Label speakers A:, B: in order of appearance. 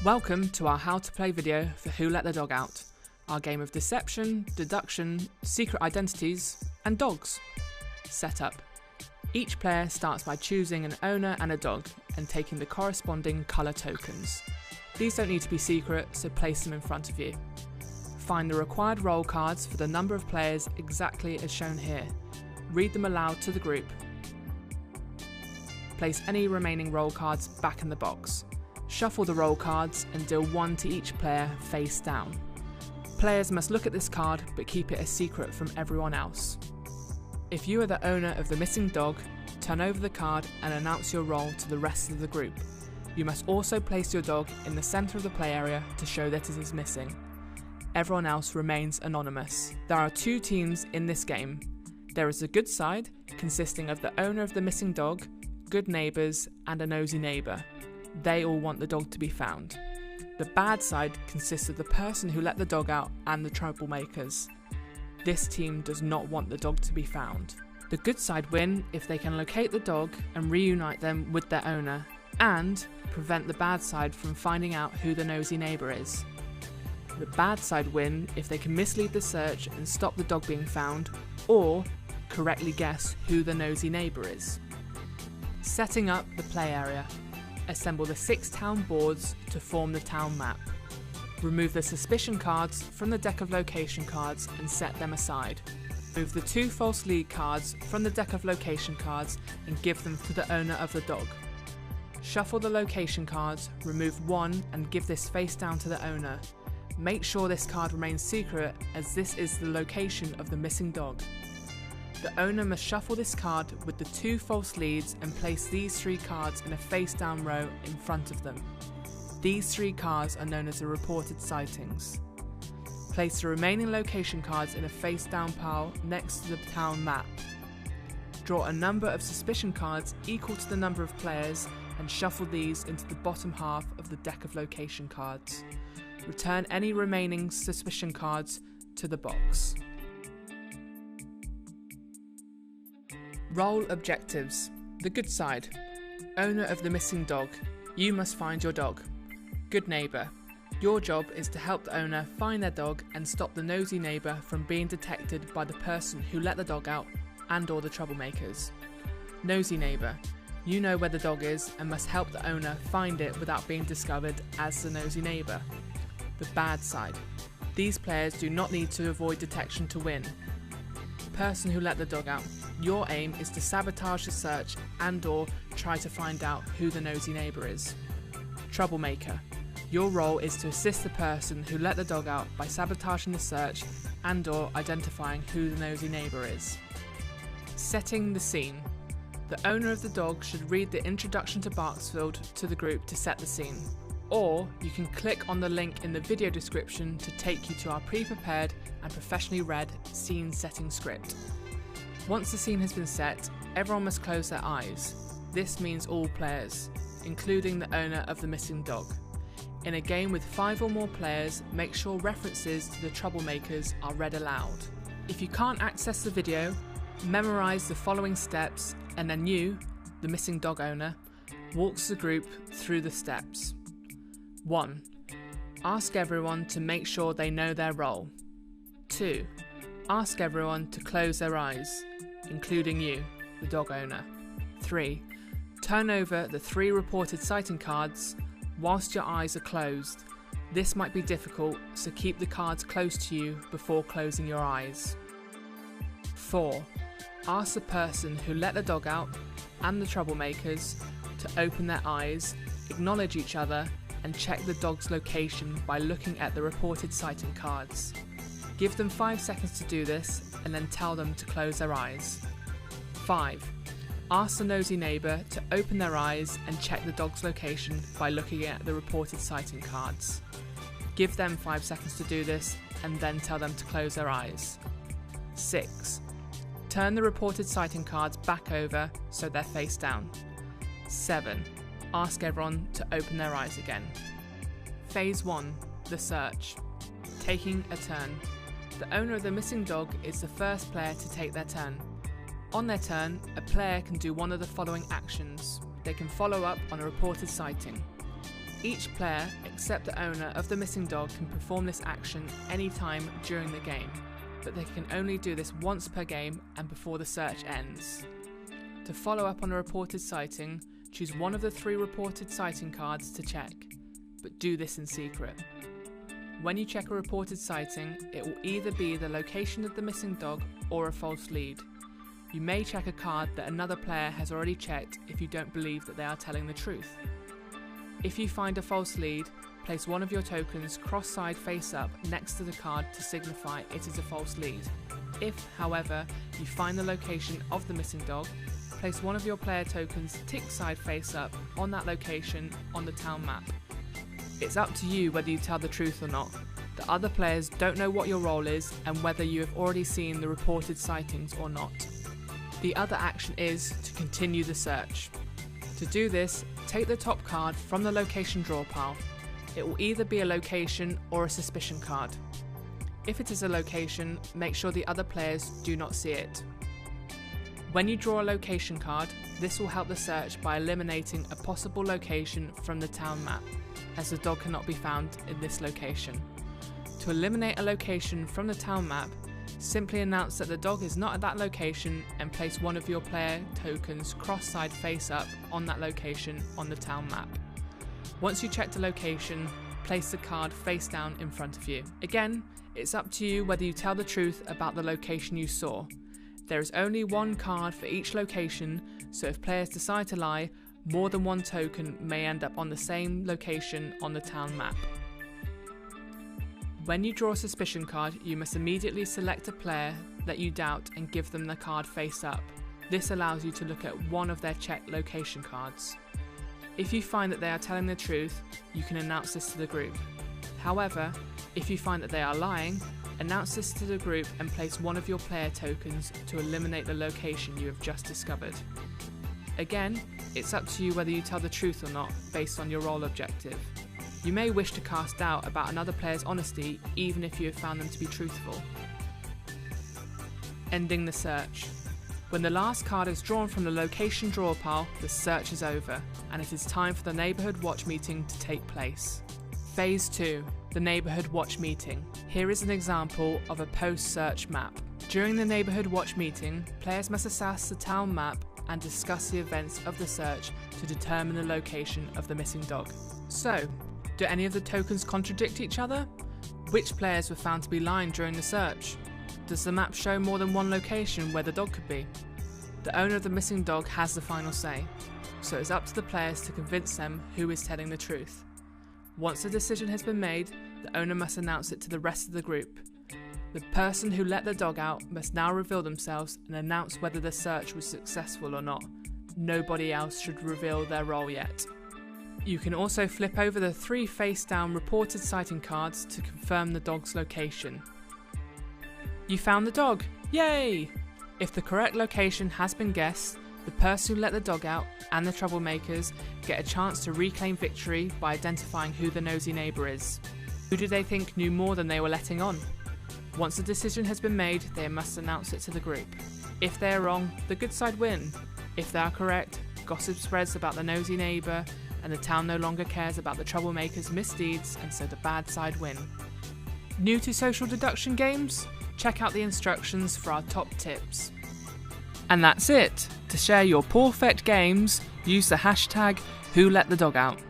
A: Welcome to our how to play video for Who Let the Dog Out, our game of deception, deduction, secret identities, and dogs. Setup. Each player starts by choosing an owner and a dog and taking the corresponding colour tokens. These don't need to be secret, so place them in front of you. Find the required roll cards for the number of players exactly as shown here. Read them aloud to the group. Place any remaining roll cards back in the box. Shuffle the roll cards and deal one to each player face down. Players must look at this card but keep it a secret from everyone else. If you are the owner of the missing dog, turn over the card and announce your role to the rest of the group. You must also place your dog in the centre of the play area to show that it is missing. Everyone else remains anonymous. There are two teams in this game. There is a good side, consisting of the owner of the missing dog, good neighbours and a nosy neighbour. They all want the dog to be found. The bad side consists of the person who let the dog out and the troublemakers. This team does not want the dog to be found. The good side win if they can locate the dog and reunite them with their owner, and prevent the bad side from finding out who the nosy neighbour is. The bad side win if they can mislead the search and stop the dog being found, or correctly guess who the nosy neighbour is. Setting up the play area. Assemble the 6 town boards to form the town map. Remove the suspicion cards from the deck of location cards and set them aside. Move the 2 false lead cards from the deck of location cards and give them to the owner of the dog. Shuffle the location cards, remove one and give this face down to the owner. Make sure this card remains secret as this is the location of the missing dog. The owner must shuffle this card with the 2 false leads and place these 3 cards in a face down row in front of them. These 3 cards are known as the reported sightings. Place the remaining location cards in a face down pile next to the town map. Draw a number of suspicion cards equal to the number of players and shuffle these into the bottom half of the deck of location cards. Return any remaining suspicion cards to the box. Role objectives. The good side. Owner of the missing dog. You must find your dog. Good neighbour. Your job is to help the owner find their dog and stop the nosy neighbour from being detected by the person who let the dog out and or the troublemakers. Nosy neighbour. You know where the dog is and must help the owner find it without being discovered as the nosy neighbour. The bad side. These players do not need to avoid detection to win. Person who let the dog out. Your aim is to sabotage the search and or try to find out who the nosy neighbour is. Troublemaker. Your role is to assist the person who let the dog out by sabotaging the search and or identifying who the nosy neighbour is. Setting the scene. The owner of the dog should read the introduction to Barksville to the group to set the scene. Or you can click on the link in the video description to take you to our pre-prepared and professionally read scene setting script. Once the scene has been set, everyone must close their eyes. This means all players, including the owner of the missing dog. In a game with 5 or more players, make sure references to the troublemakers are read aloud. If you can't access the video, memorise the following steps and then you, the missing dog owner, walks the group through the steps. 1. Ask everyone to make sure they know their role. 2. Ask everyone to close their eyes, including you, the dog owner. 3. Turn over the 3 reported sighting cards whilst your eyes are closed. This might be difficult, so keep the cards close to you before closing your eyes. 4. Ask the person who let the dog out and the troublemakers to open their eyes, acknowledge each other, and check the dog's location by looking at the reported sighting cards. Give them 5 seconds to do this and then tell them to close their eyes. 5. Ask the nosy neighbour to open their eyes and check the dog's location by looking at the reported sighting cards. Give them 5 seconds to do this and then tell them to close their eyes. 6. Turn the reported sighting cards back over so they're face down. 7. Ask everyone to open their eyes again. Phase 1. The search. Taking a turn. The owner of the missing dog is the first player to take their turn. On their turn, a player can do one of the following actions. They can follow up on a reported sighting. Each player, except the owner of the missing dog, can perform this action anytime during the game, but they can only do this once per game and before the search ends. To follow up on a reported sighting, choose one of the 3 reported sighting cards to check, but do this in secret. When you check a reported sighting, it will either be the location of the missing dog or a false lead. You may check a card that another player has already checked if you don't believe that they are telling the truth. If you find a false lead, place one of your tokens cross-side face up next to the card to signify it is a false lead. If, however, you find the location of the missing dog, place one of your player tokens tick side face up on that location on the town map. It's up to you whether you tell the truth or not. The other players don't know what your role is and whether you have already seen the reported sightings or not. The other action is to continue the search. To do this, take the top card from the location draw pile. It will either be a location or a suspicion card. If it is a location, make sure the other players do not see it. When you draw a location card, this will help the search by eliminating a possible location from the town map, as the dog cannot be found in this location. To eliminate a location from the town map, simply announce that the dog is not at that location and place one of your player tokens cross-side face up on that location on the town map. Once you check the location, place the card face down in front of you. Again, it's up to you whether you tell the truth about the location you saw. There is only one card for each location, so if players decide to lie, more than one token may end up on the same location on the town map. When you draw a suspicion card, you must immediately select a player that you doubt and give them the card face up. This allows you to look at one of their checked location cards. If you find that they are telling the truth, you can announce this to the group. However, if you find that they are lying, announce this to the group and place one of your player tokens to eliminate the location you have just discovered. Again, it's up to you whether you tell the truth or not based on your role objective. You may wish to cast doubt about another player's honesty even if you have found them to be truthful. Ending the search. When the last card is drawn from the location draw pile, the search is over, and it is time for the neighbourhood watch meeting to take place. Phase 2. The neighbourhood watch meeting. Here is an example of a post-search map. During the neighbourhood watch meeting, players must assess the town map and discuss the events of the search to determine the location of the missing dog. So, do any of the tokens contradict each other? Which players were found to be lying during the search? Does the map show more than one location where the dog could be? The owner of the missing dog has the final say, so it's up to the players to convince them who is telling the truth. Once the decision has been made, the owner must announce it to the rest of the group. The person who let the dog out must now reveal themselves and announce whether the search was successful or not. Nobody else should reveal their role yet. You can also flip over the 3 face-down reported sighting cards to confirm the dog's location. You found the dog! Yay! If the correct location has been guessed, the person who let the dog out and the troublemakers get a chance to reclaim victory by identifying who the nosy neighbour is. Who do they think knew more than they were letting on? Once the decision has been made, they must announce it to the group. If they are wrong, the good side win. If they are correct, gossip spreads about the nosy neighbour and the town no longer cares about the troublemakers' misdeeds, and so the bad side win. New to social deduction games? Check out the instructions for our top tips. And that's it. To share your perfect games, use the hashtag #WhoLetTheDogOut.